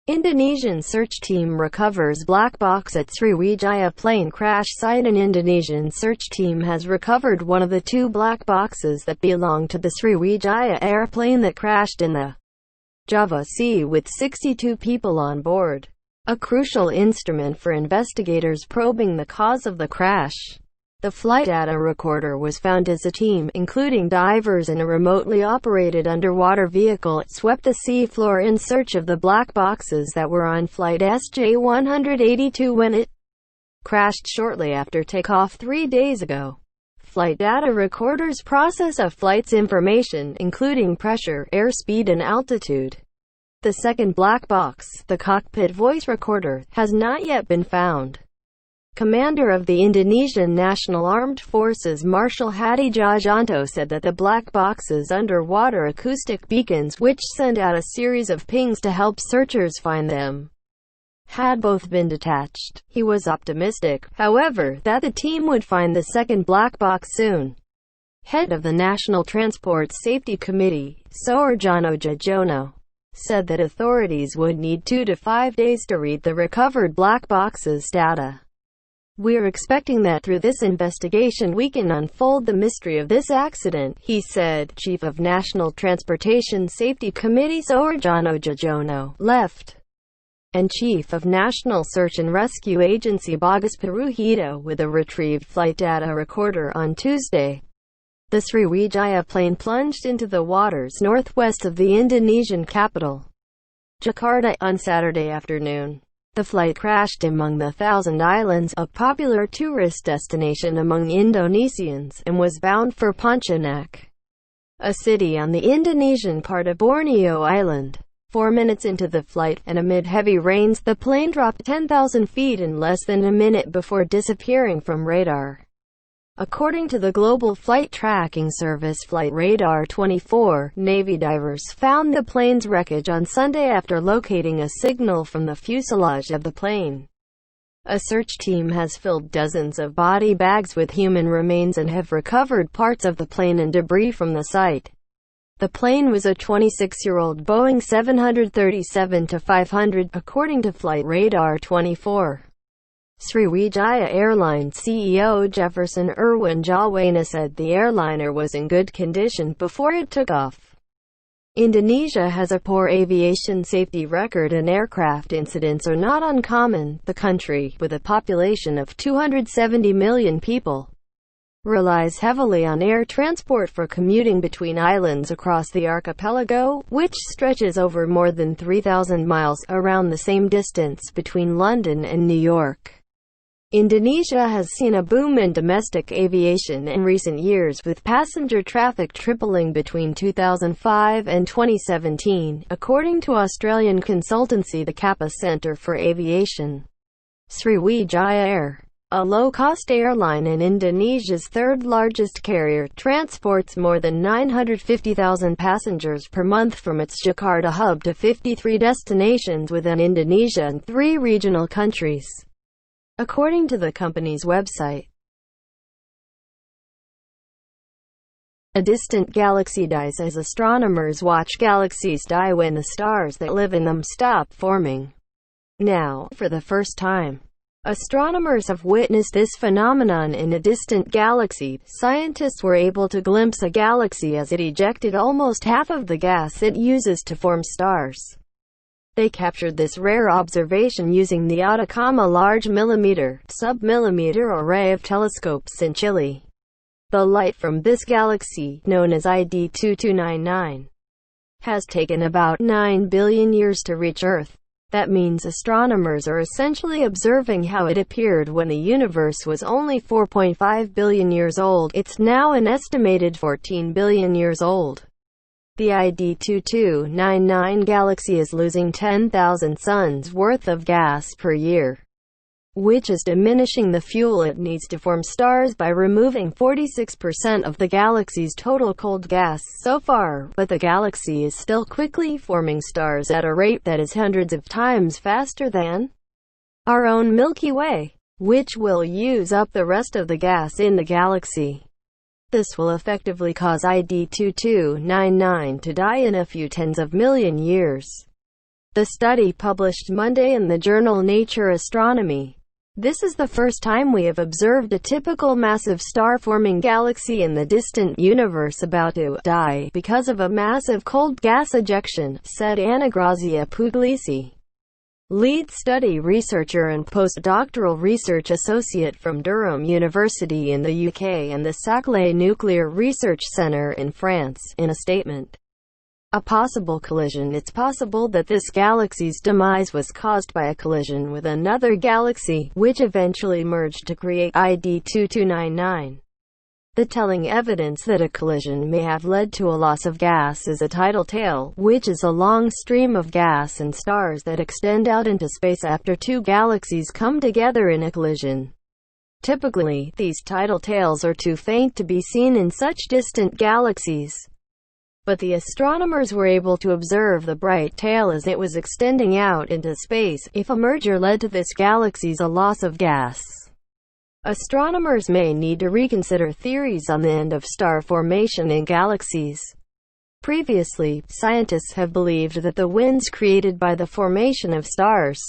Indonesian search team recovers black box at Sriwijaya plane crash site. An Indonesian search team has recovered one of the two black boxes that belonged to the Sriwijaya Air plane that crashed in the Java Sea with 62 people on board. A crucial instrument for investigators probing the cause of the crash. The flight data recorder was found as a team, including divers and a remotely operated underwater vehicle, swept the sea floor in search of the black boxes that were on flight SJ-182 when it crashed shortly after takeoff 3 days ago. Flight data recorders process a flight's information, including pressure, airspeed and altitude. The second black box, the cockpit voice recorder, has not yet been found. Commander of the Indonesian National Armed Forces Marshal Hadi Jajanto said that the black box's underwater acoustic beacons, which send out a series of pings to help searchers find them, had both been detached. He was optimistic, however, that the team would find the second black box soon. Head of the National Transport Safety Committee, Suharjono Jajono, said that authorities would need 2 to 5 days to read the recovered black box's data. "We're expecting that through this investigation we can unfold the mystery of this accident," he said. Chief of National Transportation Safety Committee Suharjono Jajono, left, and Chief of National Search and Rescue Agency Bagus Puruhito with a retrieved flight data recorder on Tuesday. The Sriwijaya plane plunged into the waters northwest of the Indonesian capital, Jakarta, on Saturday afternoon. The flight crashed among the Thousand Islands, a popular tourist destination among Indonesians, and was bound for Pontianak, a city on the Indonesian part of Borneo Island. 4 minutes into the flight, and amid heavy rains, the plane dropped 10,000 feet in less than a minute before disappearing from radar. According to the global flight tracking service Flight Radar 24, Navy divers found the plane's wreckage on Sunday after locating a signal from the fuselage of the plane. A search team has filled dozens of body bags with human remains and have recovered parts of the plane and debris from the site. The plane was a 26-year-old Boeing 737-500, according to Flight Radar 24. Sriwijaya Airline CEO Jefferson Irwin Jalwana said the airliner was in good condition before it took off. Indonesia has a poor aviation safety record and aircraft incidents are not uncommon. The country, with a population of 270 million people, relies heavily on air transport for commuting between islands across the archipelago, which stretches over more than 3,000 miles, around the same distance between London and New York. Indonesia has seen a boom in domestic aviation in recent years, with passenger traffic tripling between 2005 and 2017, according to Australian consultancy the Kappa Centre for Aviation. Sriwijaya Air, a low-cost airline and Indonesia's third-largest carrier, transports more than 950,000 passengers per month from its Jakarta hub to 53 destinations within Indonesia and 3 regional countries, according to the company's website. A distant galaxy dies as astronomers watch galaxies die when the stars that live in them stop forming. Now, for the first time, astronomers have witnessed this phenomenon in a distant galaxy. Scientists were able to glimpse a galaxy as it ejected almost half of the gas it uses to form stars. They captured this rare observation using the Atacama Large Millimeter, Sub-Millimeter Array of telescopes in Chile. The light from this galaxy, known as ID 2299, has taken about 9 billion years to reach Earth. That means astronomers are essentially observing how it appeared when the universe was only 4.5 billion years old. It's now an estimated 14 billion years old. The ID 2299 galaxy is losing 10,000 suns worth of gas per year, which is diminishing the fuel it needs to form stars by removing 46% of the galaxy's total cold gas so far, but the galaxy is still quickly forming stars at a rate that is hundreds of times faster than our own Milky Way, which will use up the rest of the gas in the galaxy. This will effectively cause ID 2299 to die in a few tens of million years. The study published Monday in the journal Nature Astronomy. This is the first time we have observed a typical massive star-forming galaxy in the distant universe about to die because of a massive cold gas ejection, said Annagrazia Puglisi, lead study researcher and postdoctoral research associate from Durham University in the UK and the Saclay Nuclear Research Centre in France, in a statement. A possible collision. It's possible that this galaxy's demise was caused by a collision with another galaxy, which eventually merged to create ID 2299. The telling evidence that a collision may have led to a loss of gas is a tidal tail, which is a long stream of gas and stars that extend out into space after two galaxies come together in a collision. Typically, these tidal tails are too faint to be seen in such distant galaxies. But the astronomers were able to observe the bright tail as it was extending out into space. If a merger led to this galaxy's a loss of gas, astronomers may need to reconsider theories on the end of star formation in galaxies. Previously, scientists have believed that the winds created by the formation of stars,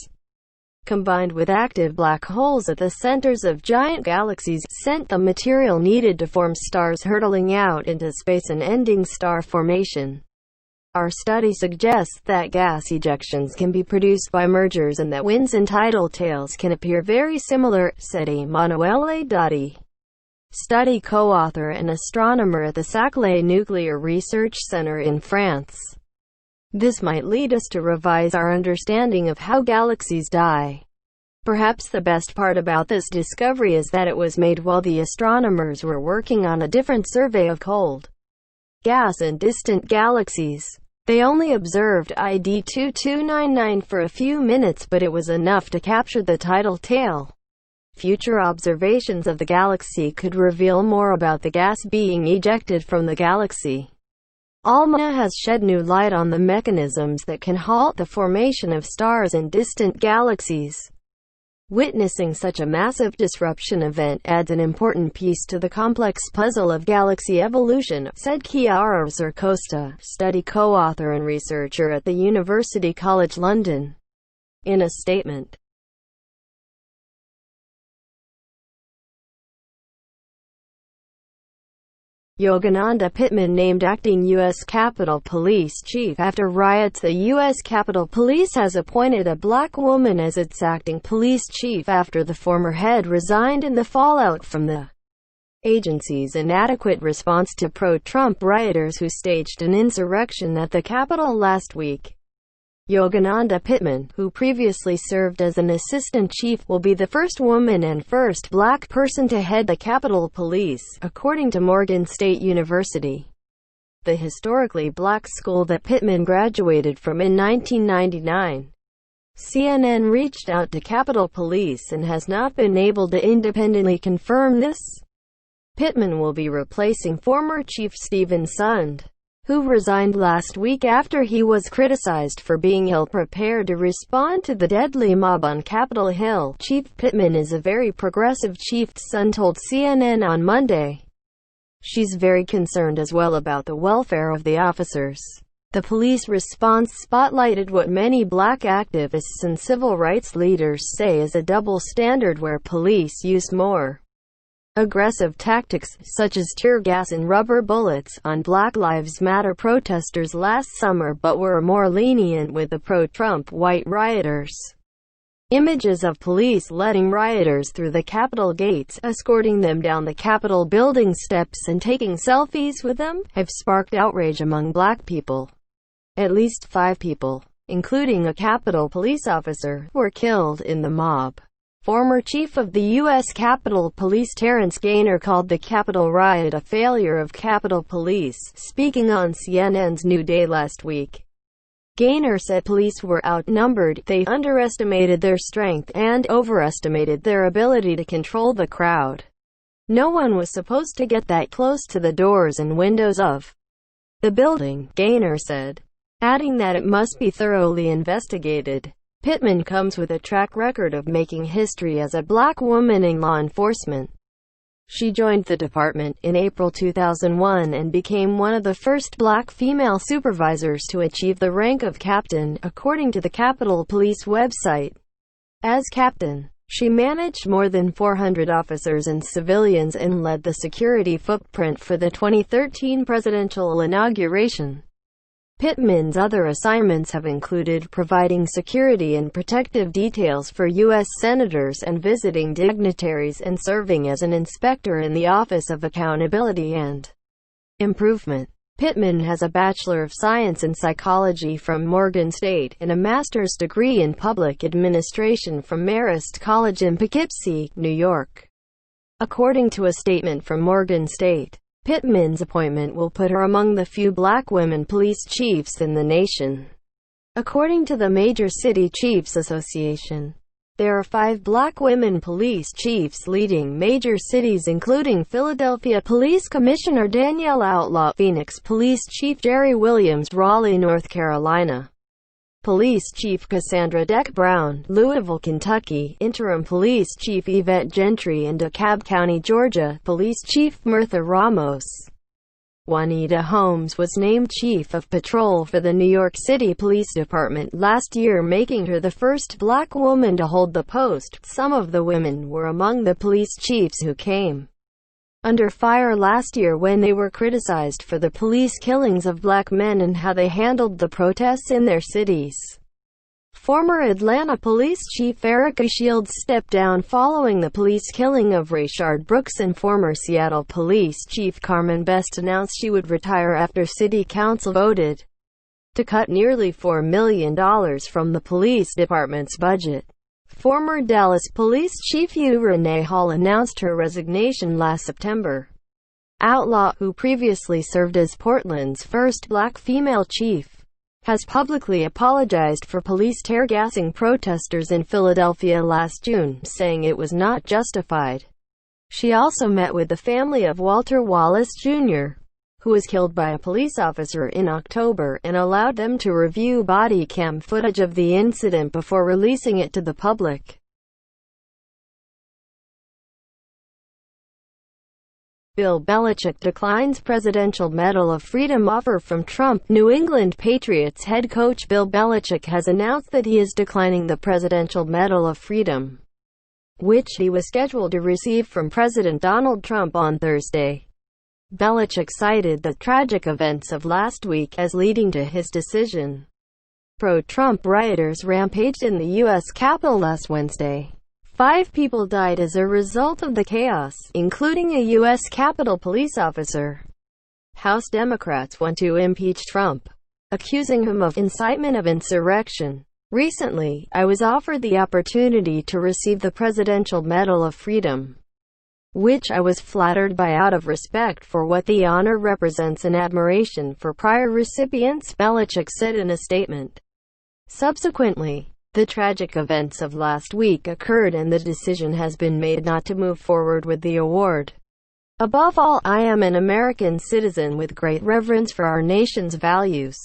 combined with active black holes at the centers of giant galaxies, sent the material needed to form stars hurtling out into space and ending star formation. Our study suggests that gas ejections can be produced by mergers and that winds and tidal tails can appear very similar, said Emanuele Dotti, study co-author and astronomer at the Saclay Nuclear Research Centre in France. This might lead us to revise our understanding of how galaxies die. Perhaps the best part about this discovery is that it was made while the astronomers were working on a different survey of cold gas in distant galaxies. They only observed ID 2299 for a few minutes, but it was enough to capture the tidal tail. Future observations of the galaxy could reveal more about the gas being ejected from the galaxy. ALMA has shed new light on the mechanisms that can halt the formation of stars in distant galaxies. Witnessing such a massive disruption event adds an important piece to the complex puzzle of galaxy evolution, said Chiara Zercosta, study co-author and researcher at the University College London, in a statement. Yogananda Pittman named acting U.S. Capitol Police Chief after riots. The U.S. Capitol Police has appointed a black woman as its acting police chief after the former head resigned in the fallout from the agency's inadequate response to pro-Trump rioters who staged an insurrection at the Capitol last week. Yogananda Pittman, who previously served as an assistant chief, will be the first woman and first black person to head the Capitol Police, according to Morgan State University, the historically black school that Pittman graduated from in 1999. CNN reached out to Capitol Police and has not been able to independently confirm this. Pittman will be replacing former Chief Stephen Sund, who resigned last week after he was criticized for being ill-prepared to respond to the deadly mob on Capitol Hill. Chief Pittman is a very progressive chief, Sund told CNN on Monday. She's very concerned as well about the welfare of the officers. The police response spotlighted what many black activists and civil rights leaders say is a double standard where police used more aggressive tactics, such as tear gas and rubber bullets, on Black Lives Matter protesters last summer but were more lenient with the pro-Trump white rioters. Images of police letting rioters through the Capitol gates, escorting them down the Capitol building steps and taking selfies with them, have sparked outrage among black people. At least 5 people, including a Capitol police officer, were killed in the mob. Former chief of the U.S. Capitol Police Terrence Gaynor called the Capitol riot a failure of Capitol Police, speaking on CNN's New Day last week. Gaynor said police were outnumbered, they underestimated their strength, and overestimated their ability to control the crowd. No one was supposed to get that close to the doors and windows of the building, Gaynor said, adding that it must be thoroughly investigated. Pittman comes with a track record of making history as a black woman in law enforcement. She joined the department in April 2001 and became one of the first black female supervisors to achieve the rank of captain, according to the Capitol Police website. As captain, she managed more than 400 officers and civilians and led the security footprint for the 2013 presidential inauguration. Pittman's other assignments have included providing security and protective details for U.S. senators and visiting dignitaries and serving as an inspector in the Office of Accountability and Improvement. Pittman has a Bachelor of Science in Psychology from Morgan State and a master's degree in public administration from Marist College in Poughkeepsie, New York. According to a statement from Morgan State, Pittman's appointment will put her among the few black women police chiefs in the nation. According to the Major City Chiefs Association, there are 5 black women police chiefs leading major cities including Philadelphia Police Commissioner Danielle Outlaw, Phoenix Police Chief Jerry Williams, Raleigh, North Carolina Police Chief Cassandra Deck Brown, Louisville, Kentucky Interim Police Chief Yvette Gentry, and DeKalb County, Georgia Police Chief Mirtha Ramos. Juanita Holmes was named Chief of Patrol for the New York City Police Department last year, making her the first black woman to hold the post. Some of the women were among the police chiefs who came under fire last year when they were criticized for the police killings of black men and how they handled the protests in their cities. Former Atlanta Police Chief Erica Shields stepped down following the police killing of Rayshard Brooks, and former Seattle Police Chief Carmen Best announced she would retire after City Council voted to cut nearly $4 million from the police department's budget. Former Dallas Police Chief U. Renee Hall announced her resignation last September. Outlaw, who previously served as Portland's first black female chief, has publicly apologized for police tear-gassing protesters in Philadelphia last June, saying it was not justified. She also met with the family of Walter Wallace, Jr., who was killed by a police officer in October, and allowed them to review body cam footage of the incident before releasing it to the public. Bill Belichick declines Presidential Medal of Freedom offer from Trump. New England Patriots head coach Bill Belichick has announced that he is declining the Presidential Medal of Freedom, which he was scheduled to receive from President Donald Trump on Thursday. Belichick cited the tragic events of last week as leading to his decision. Pro-Trump rioters rampaged in the U.S. Capitol last Wednesday. 5 people died as a result of the chaos, including a U.S. Capitol police officer. House Democrats want to impeach Trump, accusing him of incitement of insurrection. Recently, I was offered the opportunity to receive the Presidential Medal of Freedom, which I was flattered by out of respect for what the honor represents and admiration for prior recipients, Belichick said in a statement. Subsequently, the tragic events of last week occurred and the decision has been made not to move forward with the award. Above all, I am an American citizen with great reverence for our nation's values,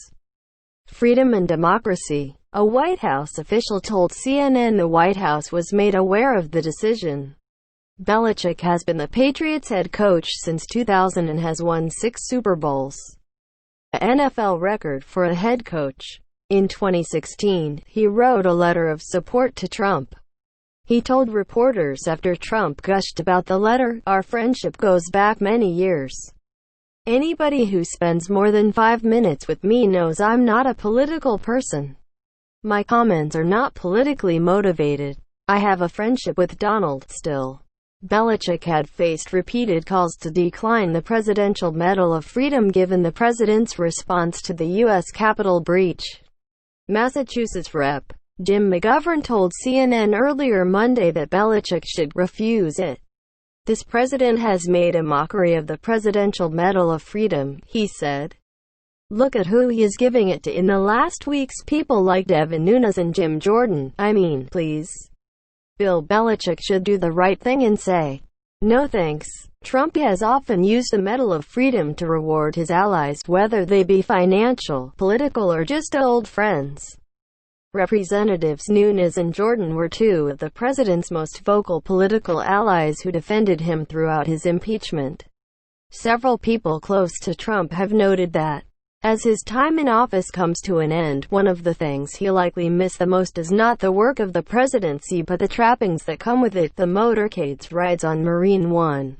freedom and democracy. A White House official told CNN the White House was made aware of the decision. Belichick has been the Patriots head coach since 2000 and has won 6 Super Bowls, an NFL record for a head coach. In 2016, he wrote a letter of support to Trump. He told reporters after Trump gushed about the letter, "Our friendship goes back many years. Anybody who spends more than 5 minutes with me knows I'm not a political person. My comments are not politically motivated. I have a friendship with Donald still." Belichick had faced repeated calls to decline the Presidential Medal of Freedom given the president's response to the U.S. Capitol breach. Massachusetts Rep. Jim McGovern told CNN earlier Monday that Belichick should refuse it. "This president has made a mockery of the Presidential Medal of Freedom," he said. "Look at who he is giving it to in the last weeks, people like Devin Nunes and Jim Jordan. I mean, please. Bill Belichick should do the right thing and say, no thanks." Trump has often used the Medal of Freedom to reward his allies, whether they be financial, political, or just old friends. Representatives Nunes and Jordan were two of the president's most vocal political allies who defended him throughout his impeachment. Several people close to Trump have noted that, as his time in office comes to an end, one of the things he'll likely miss the most is not the work of the presidency but the trappings that come with it: the motorcades, rides on Marine One,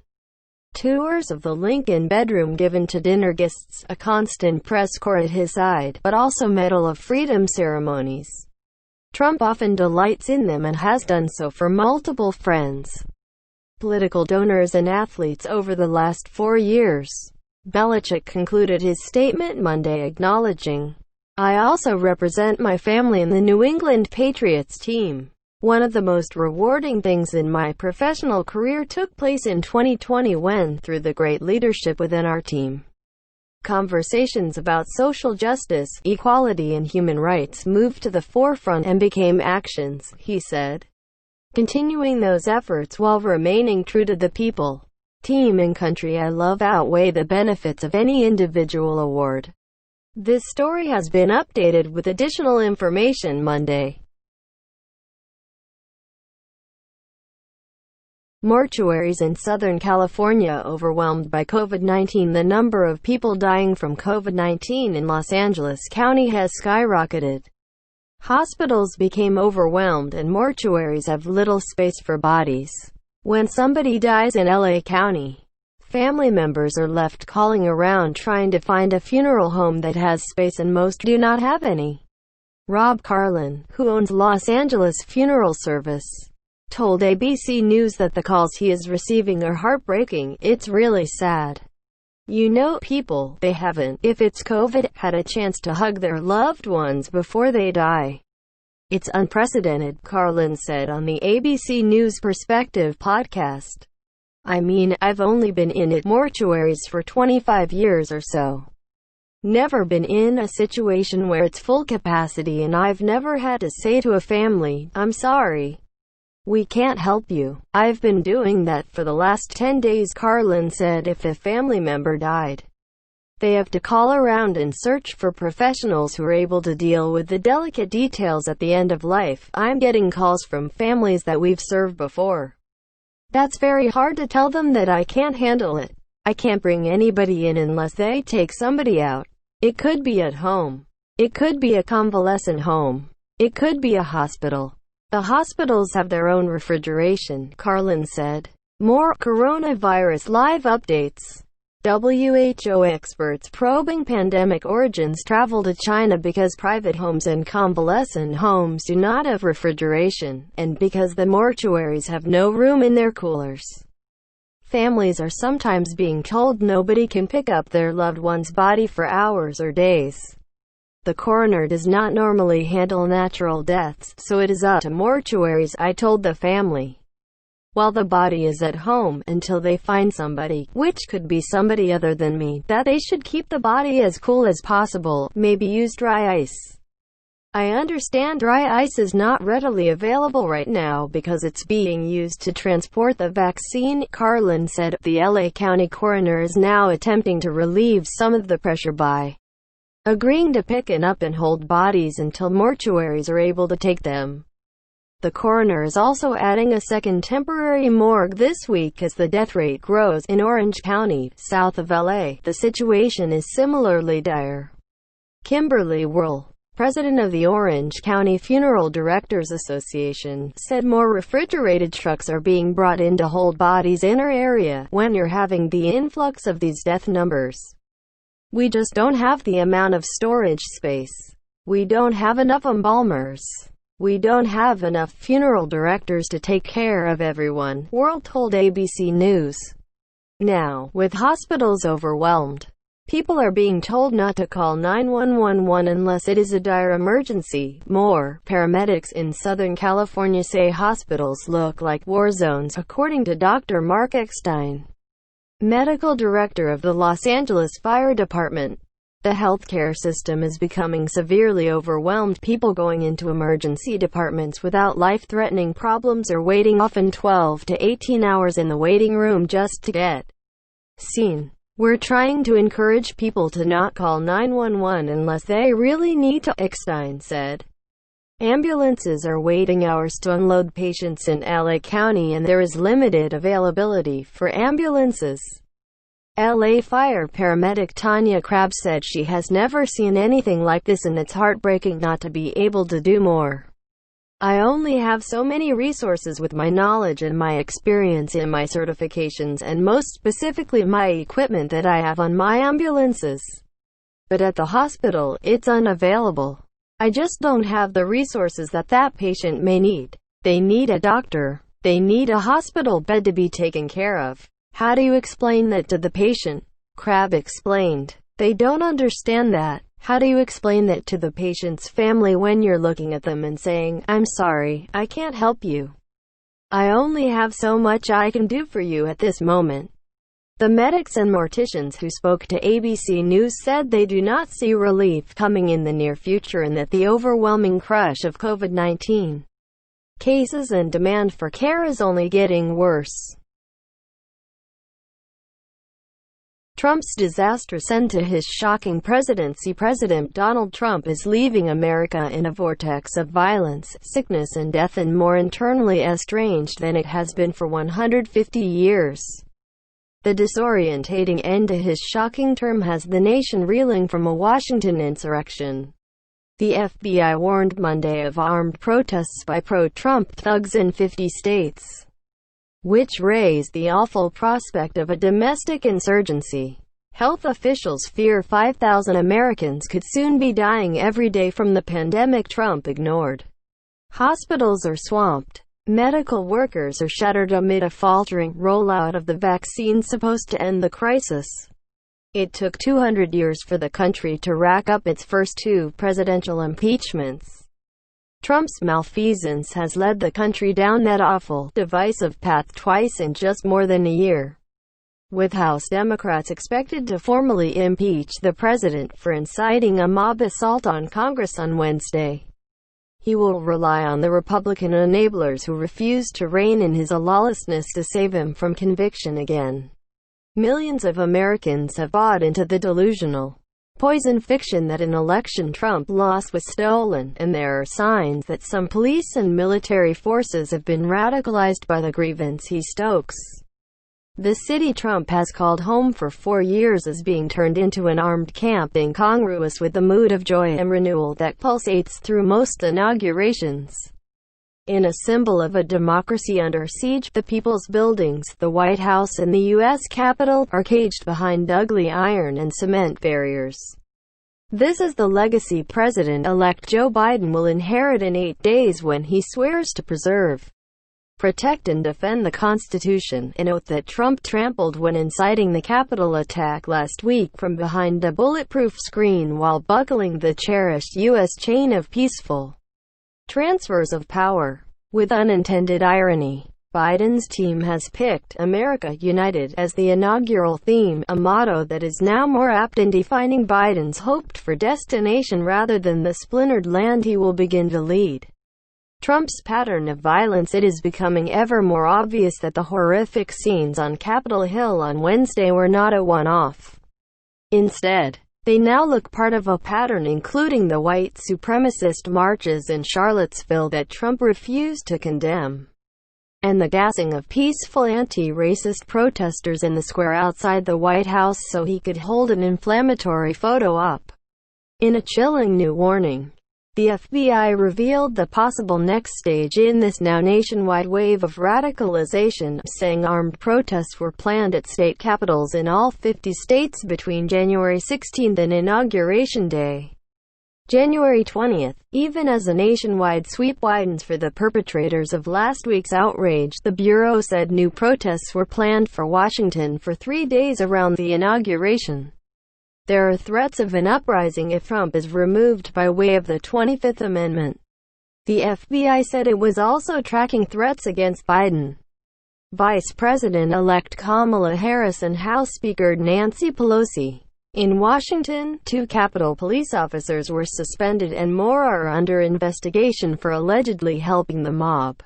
tours of the Lincoln bedroom given to dinner guests, a constant press corps at his side, but also Medal of Freedom ceremonies. Trump often delights in them and has done so for multiple friends, political donors and athletes over the last 4 years. Belichick concluded his statement Monday acknowledging, "I also represent my family in the New England Patriots team. One of the most rewarding things in my professional career took place in 2020 when, through the great leadership within our team, conversations about social justice, equality and human rights moved to the forefront and became actions," he said, continuing those efforts while remaining true to the people, team and country I love outweigh the benefits of any individual award. This story has been updated with additional information Monday. Mortuaries in Southern California overwhelmed by COVID-19. The number of people dying from COVID-19 in Los Angeles County has skyrocketed. Hospitals became overwhelmed and mortuaries have little space for bodies. When somebody dies in LA County, family members are left calling around trying to find a funeral home that has space, and most do not have any. Rob Carlin, who owns Los Angeles Funeral Service, told ABC News that the calls he is receiving are heartbreaking. "It's really sad. You know, people, they haven't, if it's COVID, had a chance to hug their loved ones before they die. It's unprecedented," Carlin said on the ABC News Perspective podcast. "I mean, I've only been in mortuaries for 25 years or so. Never been in a situation where it's full capacity, and I've never had to say to a family, 'I'm sorry, we can't help you.' I've been doing that for the last 10 days, Carlin said. If a family member died, they have to call around and search for professionals who are able to deal with the delicate details at the end of life. I'm getting calls from families that we've served before. That's very hard to tell them that I can't handle it. I can't bring anybody in unless they take somebody out. It could be at home. It could be a convalescent home. It could be a hospital. The hospitals have their own refrigeration," Carlin said. More coronavirus live updates. WHO experts probing pandemic origins travel to China because private homes and convalescent homes do not have refrigeration, and because the mortuaries have no room in their coolers. Families are sometimes being told nobody can pick up their loved one's body for hours or days. The coroner does not normally handle natural deaths, so it is up to mortuaries, I told the family, while the body is at home, until they find somebody, which could be somebody other than me, that they should keep the body as cool as possible, maybe use dry ice. I understand dry ice is not readily available right now because it's being used to transport the vaccine," Carlin said. The LA County coroner is now attempting to relieve some of the pressure by agreeing to pick up and hold bodies until mortuaries are able to take them. The coroner is also adding a second temporary morgue this week as the death rate grows. In Orange County, south of LA, the situation is similarly dire. Kimberly Whirl, president of the Orange County Funeral Directors Association, said more refrigerated trucks are being brought in to hold bodies in our area. "When you're having the influx of these death numbers, we just don't have the amount of storage space. We don't have enough embalmers. We don't have enough funeral directors to take care of everyone," Whirl told ABC News. Now, with hospitals overwhelmed, people are being told not to call 911 unless it is a dire emergency. More paramedics in Southern California say hospitals look like war zones, according to Dr. Mark Eckstein, medical director of the Los Angeles Fire Department. The healthcare system is becoming severely overwhelmed. People going into emergency departments without life-threatening problems are waiting often 12 to 18 hours in the waiting room just to get seen. "We're trying to encourage people to not call 911 unless they really need to," Eckstein said. Ambulances are waiting hours to unload patients in LA County and there is limited availability for ambulances. LA fire paramedic Tanya Crabb said she has never seen anything like this and it's heartbreaking not to be able to do more. I only have so many resources with my knowledge and my experience in my certifications and most specifically my equipment that I have on my ambulances. But at the hospital, it's unavailable. I just don't have the resources that patient may need. They need a doctor. They need a hospital bed to be taken care of. How do you explain that to the patient? Crabb explained. They don't understand that. How do you explain that to the patient's family when you're looking at them and saying, "I'm sorry, I can't help you. I only have so much I can do for you at this moment"? The medics and morticians who spoke to ABC News said they do not see relief coming in the near future and that the overwhelming crush of COVID-19 cases and demand for care is only getting worse. Trump's disastrous end to his shocking presidency. President Donald Trump is leaving America in a vortex of violence, sickness and death and more internally estranged than it has been for 150 years. The disorientating end to his shocking term has the nation reeling from a Washington insurrection. The FBI warned Monday of armed protests by pro-Trump thugs in 50 states, which raised the awful prospect of a domestic insurgency. Health officials fear 5,000 Americans could soon be dying every day from the pandemic Trump ignored. Hospitals are swamped. Medical workers are shattered amid a faltering rollout of the vaccine supposed to end the crisis. It took 200 years for the country to rack up its first two presidential impeachments. Trump's malfeasance has led the country down that awful, divisive path twice in just more than a year. With House Democrats expected to formally impeach the president for inciting a mob assault on Congress on Wednesday, he will rely on the Republican enablers who refuse to rein in his lawlessness to save him from conviction again. Millions of Americans have bought into the delusional poison fiction that an election Trump lost was stolen, and there are signs that some police and military forces have been radicalized by the grievance he stokes. The city Trump has called home for 4 years is being turned into an armed camp incongruous with the mood of joy and renewal that pulsates through most inaugurations. In a symbol of a democracy under siege, the People's Buildings, the White House and the U.S. Capitol, are caged behind ugly iron and cement barriers. This is the legacy President-elect Joe Biden will inherit in 8 days when he swears to preserve, protect and defend the Constitution, an oath that Trump trampled when inciting the Capitol attack last week from behind a bulletproof screen while buckling the cherished U.S. chain of peaceful transfers of power. With unintended irony, Biden's team has picked "America United" as the inaugural theme, a motto that is now more apt in defining Biden's hoped-for destination rather than the splintered land he will begin to lead. Trump's pattern of violence. It is becoming ever more obvious that the horrific scenes on Capitol Hill on Wednesday were not a one-off. Instead, they now look part of a pattern, including the white supremacist marches in Charlottesville that Trump refused to condemn, and the gassing of peaceful anti-racist protesters in the square outside the White House so he could hold an inflammatory photo op. In a chilling new warning, the FBI revealed the possible next stage in this now nationwide wave of radicalization, saying armed protests were planned at state capitals in all 50 states between January 16 and Inauguration Day, January 20. Even as a nationwide sweep widens for the perpetrators of last week's outrage, the Bureau said new protests were planned for Washington for 3 days around the inauguration. There are threats of an uprising if Trump is removed by way of the 25th Amendment. The FBI said it was also tracking threats against Biden, Vice President-elect Kamala Harris and House Speaker Nancy Pelosi. In Washington, 2 Capitol police officers were suspended and more are under investigation for allegedly helping the mob.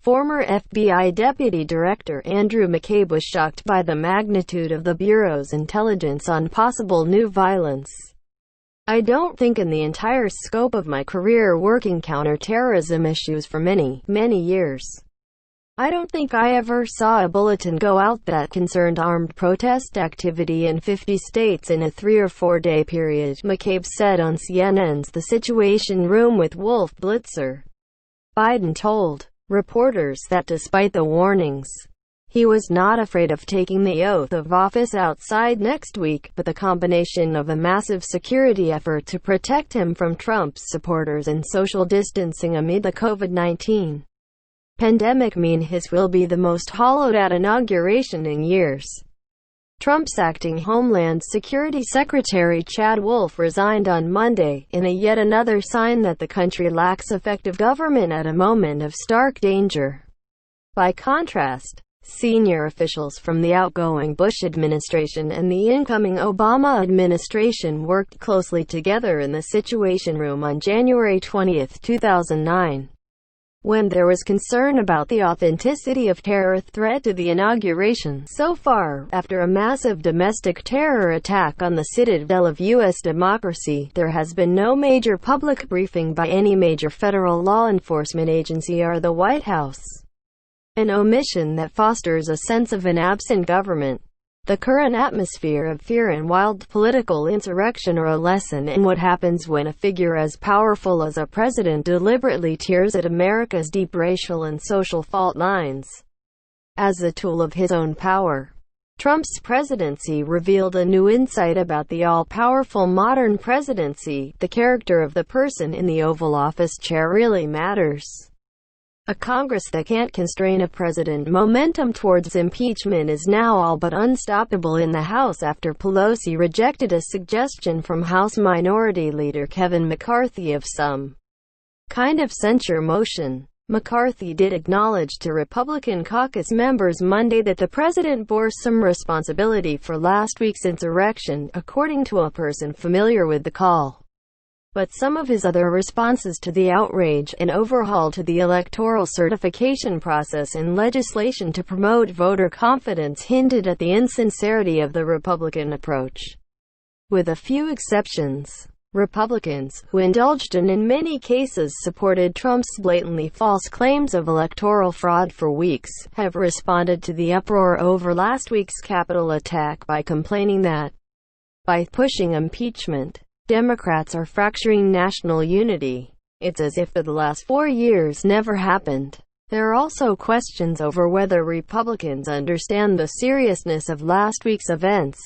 Former FBI Deputy Director Andrew McCabe was shocked by the magnitude of the Bureau's intelligence on possible new violence. I don't think in the entire scope of my career working counter-terrorism issues for many, many years. I don't think I ever saw a bulletin go out that concerned armed protest activity in 50 states in a 3 or 4 day period, McCabe said on CNN's The Situation Room with Wolf Blitzer. Biden told reporters that despite the warnings, he was not afraid of taking the oath of office outside next week, but the combination of a massive security effort to protect him from Trump's supporters and social distancing amid the COVID-19 pandemic mean his will be the most hollowed-out inauguration in years. Trump's acting Homeland Security Secretary Chad Wolf resigned on Monday, in a yet another sign that the country lacks effective government at a moment of stark danger. By contrast, senior officials from the outgoing Bush administration and the incoming Obama administration worked closely together in the Situation Room on January 20, 2009. When there was concern about the authenticity of terror threat to the inauguration. So far, after a massive domestic terror attack on the citadel of U.S. democracy, there has been no major public briefing by any major federal law enforcement agency or the White House. An omission that fosters a sense of an absent government. The current atmosphere of fear and wild political insurrection are a lesson in what happens when a figure as powerful as a president deliberately tears at America's deep racial and social fault lines. As a tool of his own power, Trump's presidency revealed a new insight about the all-powerful modern presidency. The character of the person in the Oval Office chair really matters. A Congress that can't constrain a president. Momentum towards impeachment is now all but unstoppable in the House after Pelosi rejected a suggestion from House Minority Leader Kevin McCarthy of some kind of censure motion. McCarthy did acknowledge to Republican caucus members Monday that the president bore some responsibility for last week's insurrection, according to a person familiar with the call. But some of his other responses to the outrage, an overhaul to the electoral certification process and legislation to promote voter confidence, hinted at the insincerity of the Republican approach. With a few exceptions, Republicans, who indulged and in many cases supported Trump's blatantly false claims of electoral fraud for weeks, have responded to the uproar over last week's Capitol attack by complaining that, by pushing impeachment, Democrats are fracturing national unity. It's as if the last 4 years never happened. There are also questions over whether Republicans understand the seriousness of last week's events.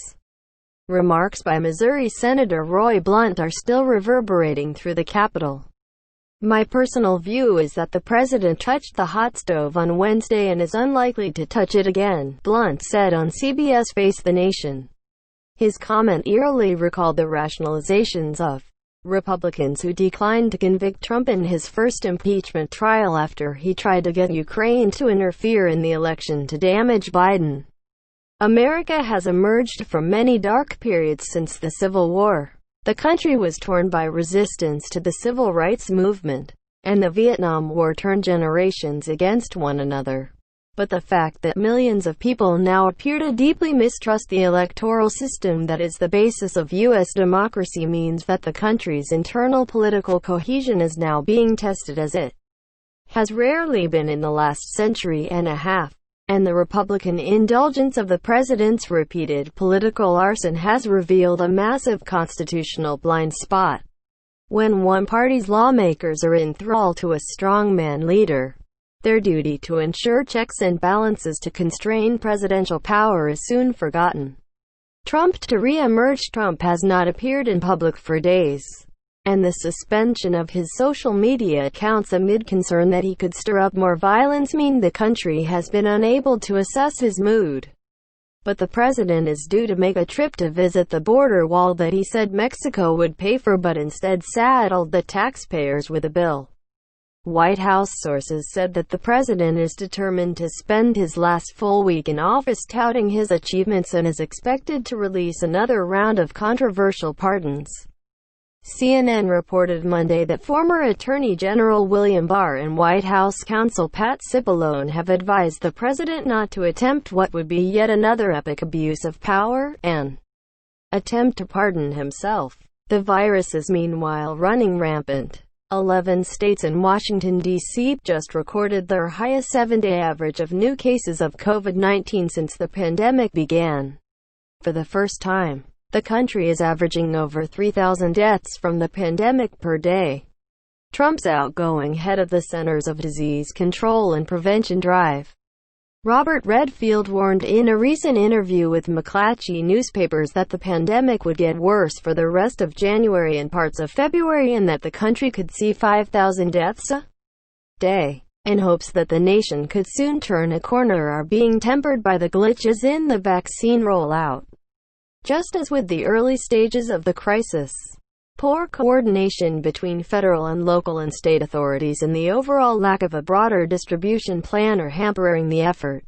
Remarks by Missouri Senator Roy Blunt are still reverberating through the Capitol. My personal view is that the president touched the hot stove on Wednesday and is unlikely to touch it again, Blunt said on CBS Face the Nation. His comment eerily recalled the rationalizations of Republicans who declined to convict Trump in his first impeachment trial after he tried to get Ukraine to interfere in the election to damage Biden. America has emerged from many dark periods since the Civil War. The country was torn by resistance to the civil rights movement, and the Vietnam War turned generations against one another. But the fact that millions of people now appear to deeply mistrust the electoral system that is the basis of U.S. democracy means that the country's internal political cohesion is now being tested as it has rarely been in the last century and a half. And the Republican indulgence of the president's repeated political arson has revealed a massive constitutional blind spot. When one party's lawmakers are in thrall to a strongman leader, their duty to ensure checks and balances to constrain presidential power is soon forgotten. Trump has not appeared in public for days, and the suspension of his social media accounts amid concern that he could stir up more violence mean the country has been unable to assess his mood. But the president is due to make a trip to visit the border wall that he said Mexico would pay for but instead saddled the taxpayers with a bill. White House sources said that the president is determined to spend his last full week in office touting his achievements and is expected to release another round of controversial pardons. CNN reported Monday that former Attorney General William Barr and White House counsel Pat Cipollone have advised the president not to attempt what would be yet another epic abuse of power, an attempt to pardon himself. The virus is meanwhile running rampant. 11 states and Washington, D.C. just recorded their highest 7-day average of new cases of COVID-19 since the pandemic began. For the first time, the country is averaging over 3,000 deaths from the pandemic per day. Trump's outgoing head of the Centers of Disease Control and Prevention drive, Robert Redfield, warned in a recent interview with McClatchy newspapers that the pandemic would get worse for the rest of January and parts of February, and that the country could see 5,000 deaths a day. In hopes that the nation could soon turn a corner are being tempered by the glitches in the vaccine rollout. Just as with the early stages of the crisis, poor coordination between federal and local and state authorities and the overall lack of a broader distribution plan are hampering the effort.